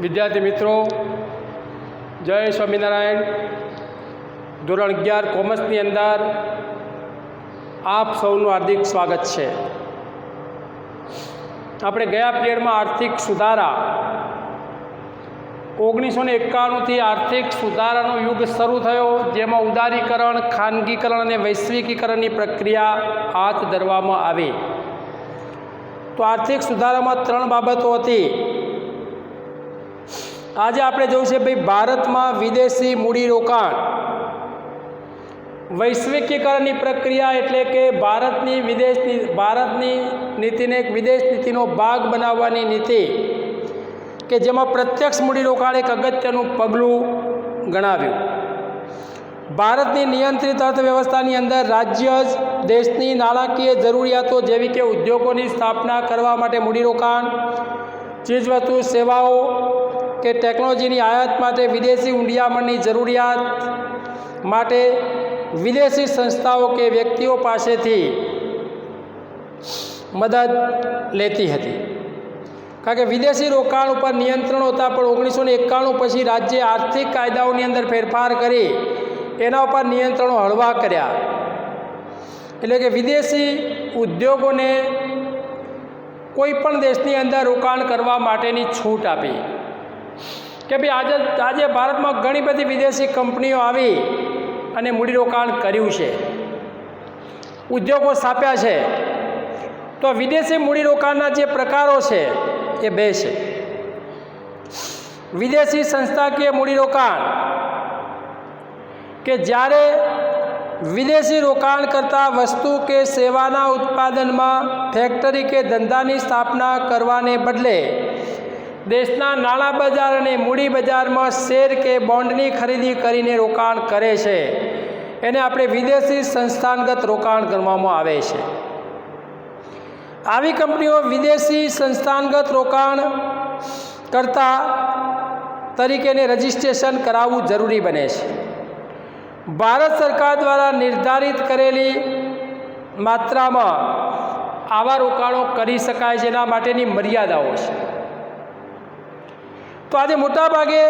વિદ્યાર્થી મિત્રો, જય સ્વામિનારાયણ. ધોરણ 11 કોમર્સની અંદર આપ સૌનું હાર્દિક સ્વાગત છે. આપણે ગયા પિરિયડમાં આર્થિક સુધારા 1991થી આર્થિક સુધારાનો યુગ શરૂ થયો, જેમાં ઉદારીકરણ, ખાનગીકરણ અને વૈશ્વિકીકરણની પ્રક્રિયા હાથ ધરવામાં આવી. તો આર્થિક સુધારામાં 3 બાબતો હતી. આજે આપણે જોયું છે ભાઈ, ભારતમાં વિદેશી મૂડીરોકાણ, વૈશ્વિકીકરણની પ્રક્રિયા એટલે કે ભારતની નીતિને એક વિદેશ નીતિનો ભાગ બનાવવાની નીતિ, કે જેમાં પ્રત્યક્ષ મૂડીરોકાણ એક અગત્યનું પગલું ગણાવ્યું. ભારતની નિયંત્રિત અર્થવ્યવસ્થાની અંદર રાજ્ય જ દેશની નાણાકીય જરૂરિયાતો જેવી કે ઉદ્યોગોની સ્થાપના કરવા માટે મૂડીરોકાણ, ચીજવસ્તુ સેવાઓ કે ટેકનોલોજીની આયાત માટે વિદેશી ઊંડિયામણની જરૂરિયાત માટે વિદેશી સંસ્થાઓ કે વ્યક્તિઓ પાસેથી મદદ લેતી હતી. કારણ કે વિદેશી રોકાણ ઉપર નિયંત્રણો હતા, પણ 1991 પછી રાજ્યે આર્થિક કાયદાઓની અંદર ફેરફાર કરી એના ઉપર નિયંત્રણો હળવા કર્યા. એટલે કે વિદેશી ઉદ્યોગોને કોઈ પણ દેશની અંદર રોકાણ કરવા માટેની છૂટ આપી. કે ભાઈ આજે ભારતમાં ઘણી બધી વિદેશી કંપનીઓ આવી અને મૂડીરોકાણ કર્યું છે, ઉદ્યોગો સ્થાપ્યા છે. તો વિદેશી મૂડીરોકાણના જે પ્રકારો છે એ 2 છે. વિદેશી સંસ્થાકીય મૂડીરોકાણ, કે જ્યારે વિદેશી રોકાણ કરતાં વસ્તુ કે સેવાના ઉત્પાદનમાં ફેક્ટરી કે ધંધાની સ્થાપના કરવાને બદલે દેશના નાણાં બજાર અને મૂડી બજારમાં શેર કે બોન્ડની ખરીદી કરીને રોકાણ કરે છે, એને આપણે વિદેશી સંસ્થાગત રોકાણ ગણવામાં આવે છે. આવી કંપનીઓ વિદેશી સંસ્થાગત રોકાણ કરતા તરીકેને રજિસ્ટ્રેશન કરાવવું જરૂરી બને છે. ભારત સરકાર દ્વારા નિર્ધારિત કરેલી માત્રામાં આવા રોકાણો કરી શકાય છે, એના માટેની મર્યાદાઓ છે. તો આજે મોટાભાગે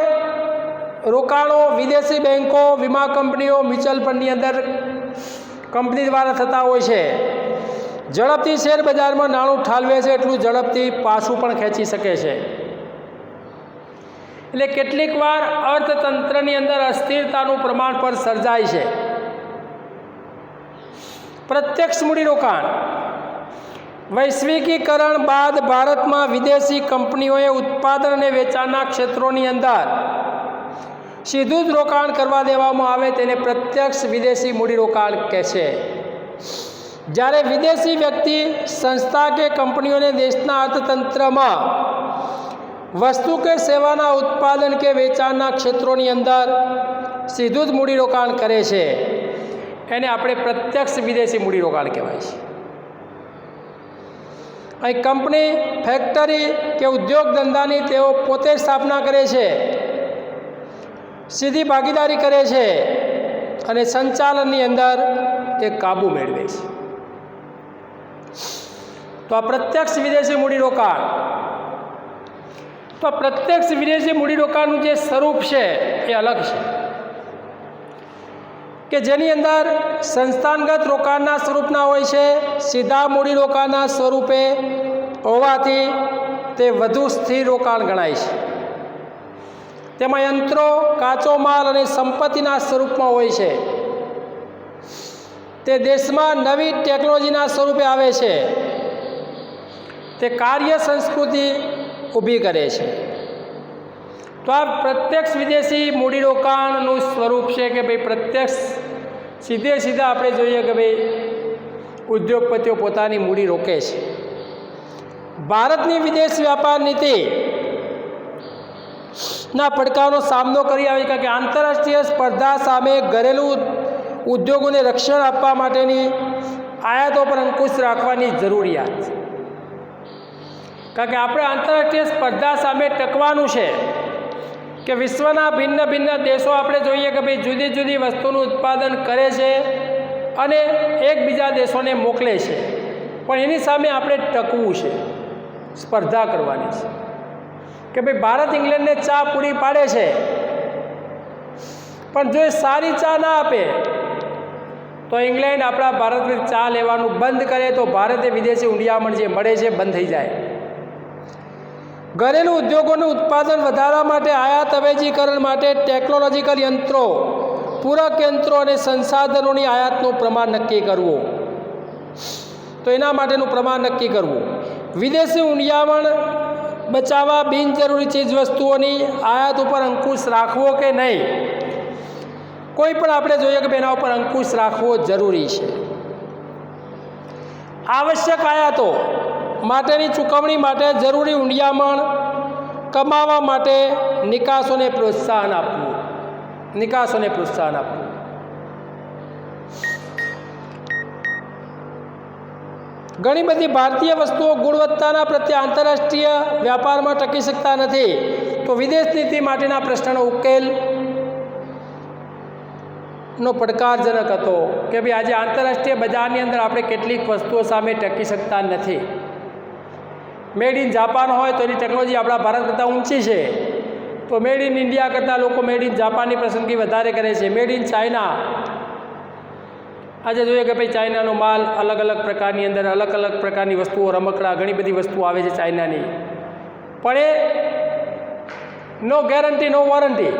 રોકાણો વિદેશી બેન્કો, વીમા કંપનીઓ, મ્યુચ્યુઅલ ફંડની અંદર કંપની દ્વારા થતા હોય છે. ઝડપથી શેર બજારમાં નાણું ઠાલવે છે એટલું ઝડપથી પાછું પણ ખેંચી શકે છે. એટલે કેટલીક વાર અર્થતંત્રની અંદર અસ્થિરતાનું પ્રમાણ પણ સર્જાય છે. પ્રત્યક્ષ મૂડીરોકાણ, વૈશ્વિકીકરણ બાદ ભારતમાં વિદેશી કંપનીઓએ ઉત્પાદન અને વેચાણના ક્ષેત્રોની અંદર સીધું જ રોકાણ કરવા દેવામાં આવે તેને પ્રત્યક્ષ વિદેશી મૂડીરોકાણ કહે છે. જ્યારે વિદેશી વ્યક્તિ, સંસ્થા કે કંપનીઓને દેશના અર્થતંત્રમાં વસ્તુ કે સેવાના ઉત્પાદન કે વેચાણના ક્ષેત્રોની અંદર સીધું જ મૂડીરોકાણ કરે છે, એને આપણે પ્રત્યક્ષ વિદેશી મૂડીરોકાણ કહેવાય છે. અહીં કંપની, ફેક્ટરી કે ઉદ્યોગ ધંધાની તેઓ પોતે સ્થાપના કરે છે, સીધી ભાગીદારી કરે છે અને સંચાલનની અંદર તે કાબુ મેળવે છે. તો આ પ્રત્યક્ષ વિદેશી મૂડીરોકાણ. તો પ્રત્યક્ષ વિદેશી મૂડીરોકાણનું જે સ્વરૂપ છે એ અલગ છે, કે જેની અંદર સંસ્થાગત રોકાણના સ્વરૂપના હોય છે, સીધા મૂડીરોકાણના સ્વરૂપે હોવાથી તે વધુ સ્થિર રોકાણ ગણાય છે. તેમાં યંત્રો, કાચો માલ અને સંપત્તિના સ્વરૂપમાં હોય છે. તે દેશમાં નવી ટેકનોલોજીના સ્વરૂપે આવે છે. તે કાર્ય સંસ્કૃતિ ઊભી કરે છે. તો આ પ્રત્યક્ષ વિદેશી મૂડીરોકાણનું સ્વરૂપ છે કે ભાઈ પ્રત્યક્ષ સીધા આપણે જોઈએ કે ભાઈ ઉદ્યોગપતિઓ પોતાની મૂડી રોકે છે. ભારતની વિદેશ વ્યાપાર નીતિના પડકારનો સામનો કરી આવી, કારણ કે આંતરરાષ્ટ્રીય સ્પર્ધા સામે ઘરેલું ઉદ્યોગોને રક્ષણ આપવા માટેની આયાતો પર અંકુશ રાખવાની જરૂરિયાત. કારણ કે આપણે આંતરરાષ્ટ્રીય સ્પર્ધા સામે ટકવાનું છે, કે વિશ્વના ભિન્ન દેશો આપણે જોઈએ કે ભાઈ જુદી જુદી વસ્તુનું ઉત્પાદન કરે છે અને એકબીજા દેશોને મોકલે છે, પણ એની સામે આપણે ટકવું છે, સ્પર્ધા કરવાની છે. કે ભાઈ ભારત ઇંગ્લેન્ડને ચા પૂરી પાડે છે, પણ જો એ સારી ચા ના આપે તો ઇંગ્લેન્ડ આપણા ભારતની ચા લેવાનું બંધ કરે તો ભારતે વિદેશી ઊંડિયામણ જે મળે છે બંધ થઈ જાય. ઘરેલું ઉદ્યોગોનું ઉત્પાદન વધારવા માટે આયાત અવેજીકરણ માટે ટેકનોલોજીકલ યંત્રો, પૂરક યંત્રો અને સંસાધનોની આયાતનું પ્રમાણ નક્કી કરવું. તો એના માટેનું પ્રમાણ નક્કી કરવું. વિદેશી ઊંડિયામણ બચાવવા બિનજરૂરી ચીજવસ્તુઓની આયાત ઉપર અંકુશ રાખવો કે નહીં, કોઈ પણ આપણે જોઈએ કે એના ઉપર અંકુશ રાખવો જરૂરી છે. આવશ્યક આયાતો માટેની ચૂકવણી માટે જરૂરી ઊંડિયામણ કમાવા માટે નિકાસોને પ્રોત્સાહન આપવું. ઘણી બધી ભારતીય વસ્તુઓ ગુણવત્તાના પ્રત્યે આંતરરાષ્ટ્રીય વ્યાપારમાં ટકી શકતા નથી, તો વિદેશ નીતિ માટેના પ્રશ્નનો ઉકેલ નો પડકારજનક હતો કે ભાઈ આજે આંતરરાષ્ટ્રીય બજારની અંદર આપણે કેટલીક વસ્તુઓ સામે ટકી શકતા નથી. મેડ ઇન જાપાન હોય તો એની ટેકનોલોજી આપણા ભારત કરતાં ઊંચી છે, તો મેડ ઇન ઇન્ડિયા કરતાં લોકો મેડ ઇન જાપાનની પસંદગી વધારે કરે છે. મેડ ઇન ચાઇના, આજે જોઈએ કે ભાઈ ચાઇનાનો માલ અલગ અલગ પ્રકારની અંદર અલગ અલગ પ્રકારની વસ્તુઓ, રમકડા, ઘણી બધી વસ્તુઓ આવે છે ચાઇનાની, પણ એ નો ગેરંટી નો વોરંટી.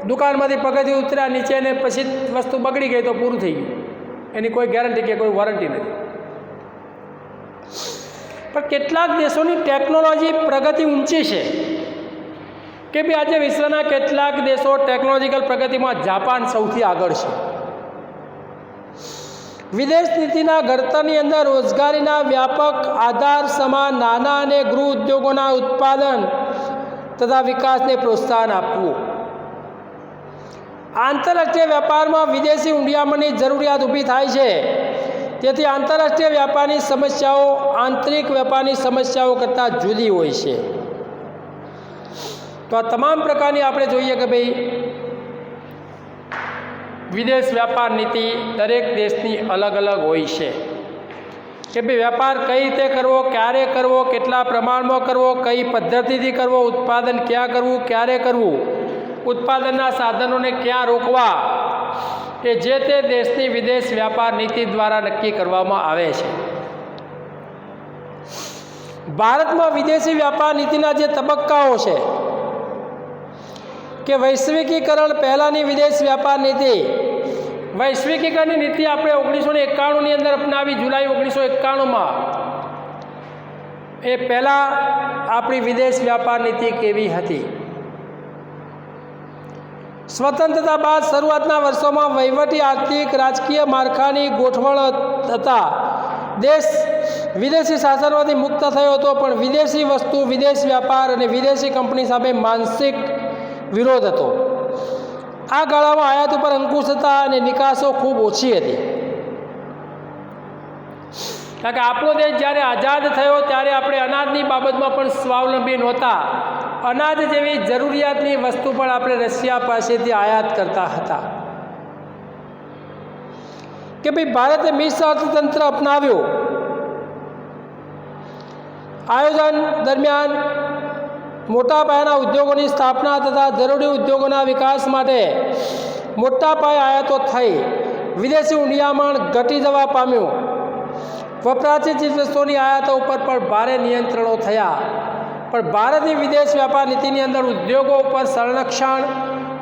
દુકાનમાંથી પગથી ઉતર્યા નીચે ને પછી વસ્તુ બગડી ગઈ તો પૂરું થઈ ગયું, એની કોઈ ગેરંટી કે કોઈ વોરંટી નથી. પણ કેટલાક દેશોની ટેકનોલોજી પ્રગતિ ઊંચી છે કે ભાઈ આજે વિશ્વના કેટલાક દેશો ટેકનોલોજીકલ પ્રગતિમાં જાપાન સૌથી આગળ છે. વિદેશ નીતિના ઘડતરની અંદર રોજગારીના વ્યાપક આધાર સમાન નાના અને ગૃહ ઉદ્યોગોના ઉત્પાદન તથા વિકાસને પ્રોત્સાહન આપવું. આંતરરાષ્ટ્રીય વ્યાપારમાં વિદેશી ઊંડિયામણની જરૂરિયાત ઊભી થાય છે, તેથી આંતરરાષ્ટ્રીય વ્યાપારની સમસ્યાઓ આંતરિક વ્યાપારની સમસ્યાઓ કરતાં જુદી હોય છે. તો આ તમામ પ્રકારની આપણે જોઈએ કે ભાઈ વિદેશ વ્યાપાર નીતિ દરેક દેશની અલગ અલગ હોય છે કે ભાઈ વ્યાપાર કઈ રીતે કરવો, ક્યારે કરવો, કેટલા પ્રમાણમાં કરવો, કઈ પદ્ધતિથી કરવો, ઉત્પાદન ક્યાં કરવું, ક્યારે કરવું, ઉત્પાદનના સાધનોને ક્યાં રોકવા, એ જે તે દેશની વિદેશ વ્યાપાર નીતિ દ્વારા નક્કી કરવામાં આવે છે. ભારતમાં વિદેશી વ્યાપાર નીતિના જે તબક્કાઓ છે કે વૈશ્વિકીકરણ પહેલાંની વિદેશ વ્યાપાર નીતિ, વૈશ્વિકીકરણની નીતિ આપણે 1991ની અંદર અપનાવી, જુલાઈ 1991માં. એ પહેલાં આપણી વિદેશ વ્યાપાર નીતિ કેવી હતી? સ્વતંત્રતા બાદ શરૂઆતના વર્ષોમાં વહીવટી, આર્થિક, રાજકીય માળખાની ગોઠવણ થતા દેશ વિદેશી શાસનમાંથી મુક્ત થયો હતો, પણ વિદેશી વસ્તુ, વિદેશ વ્યાપાર અને વિદેશી કંપની સામે માનસિક વિરોધ હતો. આ ગાળામાં આયાત ઉપર અંકુશ હતા અને નિકાસો ખૂબ ઓછી હતી. કારણ કે આપણો દેશ જ્યારે આઝાદ થયો ત્યારે આપણે અનાજની બાબતમાં પણ સ્વાવલંબી નહોતા. અનાજ જેવી જરૂરિયાતની વસ્તુ પણ આપણે રશિયા પાસેથી આયાત કરતા હતા. કે ભાઈ ભારતે મિશ્ર અર્થતંત્ર અપનાવ્યું. આયોજન દરમિયાન મોટા પાયાના ઉદ્યોગોની સ્થાપના તથા જરૂરી ઉદ્યોગોના વિકાસ માટે મોટા પાયે આયાતો થઈ. વિદેશી ઊંડિયામણ ઘટી જવા પામ્યું. વપરાશી ચીજવસ્તુઓની આયાતો ઉપર પણ ભારે નિયંત્રણો થયા. પણ ભારતની વિદેશ વ્યાપાર નીતિની અંદર ઉદ્યોગો ઉપર સંરક્ષણ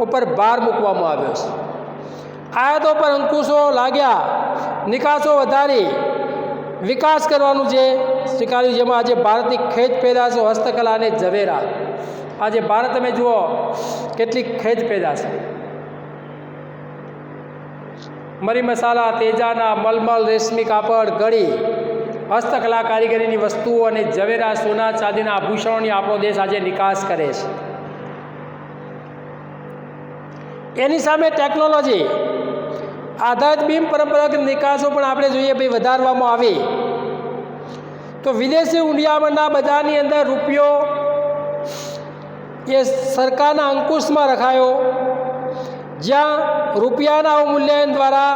ઉપર ભાર મૂકવામાં આવ્યો છે. આયાતો પર અંકુશો લાગ્યા, નિકાસો વધારી, વિકાસ કરવાનું જે સ્વીકાર્યું, જેમાં આજે ભારતની ખેત પેદાશો, હસ્તકલા અને ઝવેરાત. આજે ભારત તમે જુઓ કેટલીક ખેત પેદાશ, મરી મસાલા, તેજાના, મલમલ, રેશમી કાપડ, ઘડી, હસ્તકલા કારીગરીની વસ્તુઓ અને ઝવેરા, સોના ચાંદીના આભૂષણોની આપણો દેશ આજે નિકાસ કરે છે. એની સામે ટેકનોલોજી આધારિત બિનપરંપરાગત નિકાસો પણ આપણે જોઈએ ભાઈ વધારવામાં આવી. તો વિદેશી ઊંડિયામણના બજારની અંદર રૂપિયો એ સરકારના અંકુશમાં રખાયો. જ્યાં રૂપિયાના અવમૂલ્યન દ્વારા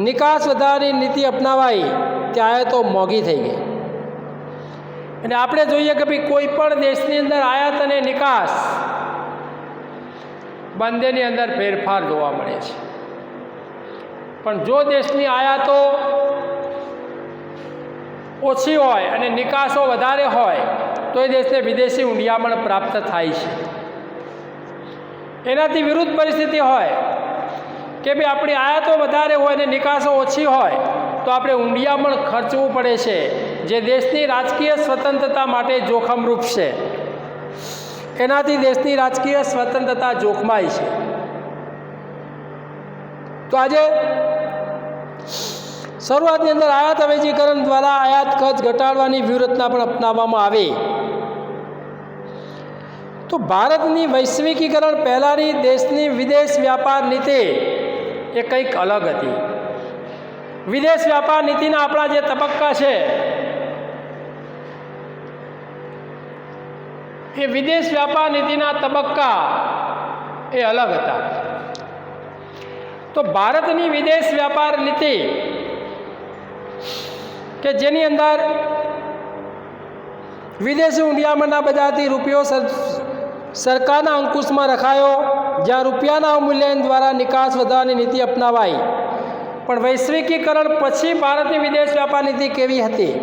નિકાસ વધારવાની નીતિ અપનાવાઈ, ત્યાં તો મોંઘી થઈ ગઈ. અને આપણે જોઈએ કે ભાઈ કોઈ પણ દેશની અંદર આયાત અને નિકાસ બંનેની અંદર ફેરફાર જોવા મળે છે. પણ જો દેશની આયાતો ઓછી હોય અને નિકાસો વધારે હોય તો એ દેશને વિદેશી ઊંડિયામણ પ્રાપ્ત થાય છે. એનાથી વિરુદ્ધ પરિસ્થિતિ હોય કે ભાઈ આપણી આયાતો વધારે હોય અને નિકાસો ઓછી હોય તો આપણે ઊંડિયામણ ખર્ચવું પડે છે, જે દેશની રાજકીય સ્વતંત્રતા માટે જોખમરૂપ છે. એનાથી દેશની રાજકીય સ્વતંત્રતા જોખમાય છે. તો આજે શરૂઆતની અંદર આયાત અવેજીકરણ દ્વારા આયાત ખર્ચ ઘટાડવાની વ્યૂહરચના પણ અપનાવવામાં આવી. તો ભારતની વૈશ્વિકીકરણ પહેલાંની દેશની વિદેશ વ્યાપાર નીતિ એ કંઈક અલગ હતી. વિદેશ વ્યાપાર નીતિના આપણા જે તબક્કા છે એ વિદેશ વ્યાપાર નીતિના તબક્કા એ અલગ હતા. તો ભારતની વિદેશ વ્યાપાર નીતિ કે જેની અંદર વિદેશી ઊંડિયામણના બજારથી રૂપિયો સરકારના અંકુશમાં રખાયો, જ્યાં રૂપિયાના અવમૂલ્યન દ્વારા નિકાસ વધારવાની નીતિ અપનાવાઈ. પણ વૈશ્વિકીકરણ પછી ભારતની વિદેશ વ્યાપાર નીતિ કેવી હતી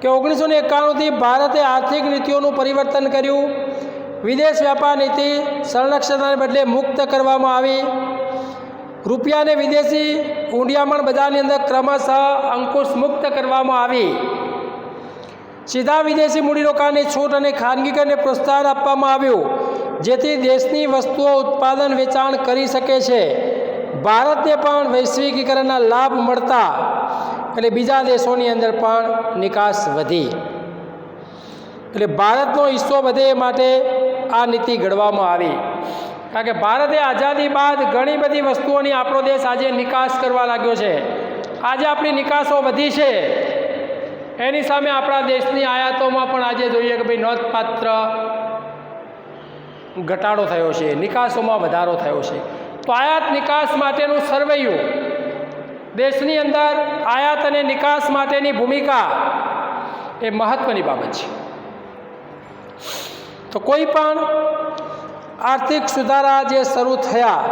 કે 1991થી ભારતે આર્થિક નીતિઓનું પરિવર્તન કર્યું. વિદેશ વ્યાપાર નીતિ સંરક્ષણને બદલે મુક્ત કરવામાં આવી. રૂપિયાને વિદેશી ઊંડિયામણ બજારની અંદર ક્રમશઃ અંકુશ મુક્ત કરવામાં આવી. સીધા વિદેશી મૂડીરોકાણની છૂટ અને ખાનગીકરણને પ્રોત્સાહન આપવામાં આવ્યું, જેથી દેશની વસ્તુઓ ઉત્પાદન વેચાણ કરી શકે છે. ભારતને પણ વૈશ્વિકીકરણના લાભ મળતા એટલે બીજા દેશોની અંદર પણ નિકાસ વધી. એટલે ભારતનો હિસ્સો વધે એ માટે આ નીતિ ઘડવામાં આવી. કારણ કે ભારતે આઝાદી બાદ ઘણી બધી વસ્તુઓની આપણો દેશ આજે નિકાસ કરવા લાગ્યો છે. આજે આપણી નિકાસો વધી છે, એની સામે આપણા દેશની આયાતોમાં પણ આજે જોઈએ કે ભાઈ નોંધપાત્ર ઘટાડો થયો છે, નિકાસોમાં વધારો થયો છે. તો આયાત નિકાસ માટેનું સરવૈયું, દેશની અંદર આયાત અને નિકાસ માટેની ભૂમિકા એ મહત્ત્વની બાબત છે. તો કોઈ પણ આર્થિક સુધારા જે શરૂ થયા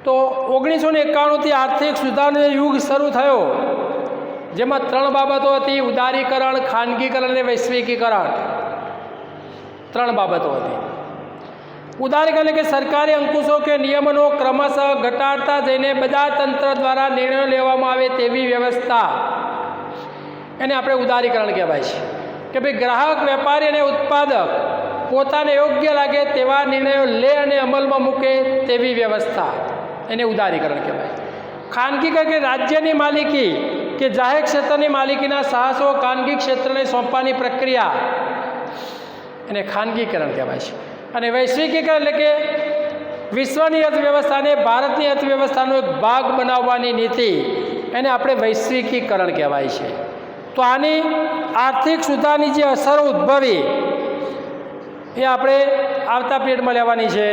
તો 1991થી આર્થિક સુધારનો યુગ શરૂ થયો, જેમાં 3 બાબતો હતી: ઉદારીકરણ, ખાનગીકરણ અને વૈશ્વિકીકરણ. 3 બાબતો હતી. ઉદારીકરણ એટલે કે સરકારી અંકુશો કે નિયમનો ક્રમશઃ ઘટાડતા જઈને બજાર તંત્ર દ્વારા નિર્ણયો લેવામાં આવે તેવી વ્યવસ્થા, એને આપણે ઉદારીકરણ કહેવાય છે. કે ભાઈ ગ્રાહક, વેપારી અને ઉત્પાદક પોતાને યોગ્ય લાગે તેવા નિર્ણયો લે અને અમલમાં મૂકે તેવી વ્યવસ્થા, એને ઉદારીકરણ કહેવાય. ખાનગીકરણ કે રાજ્યની માલિકી કે જાહેર ક્ષેત્રની માલિકીના સાહસો ખાનગી ક્ષેત્રને સોંપવાની પ્રક્રિયા, એને ખાનગીકરણ કહેવાય છે. અને વૈશ્વિકીકરણ એટલે કે વિશ્વની અર્થવ્યવસ્થાને ભારતની અર્થવ્યવસ્થાનો એક ભાગ બનાવવાની નીતિ, એને આપણે વૈશ્વિકીકરણ કહેવાય છે. તો આની આર્થિક સુધારની જે અસરો ઉદ્ભવી એ આપણે આવતા પીરિયડમાં લેવાની છે.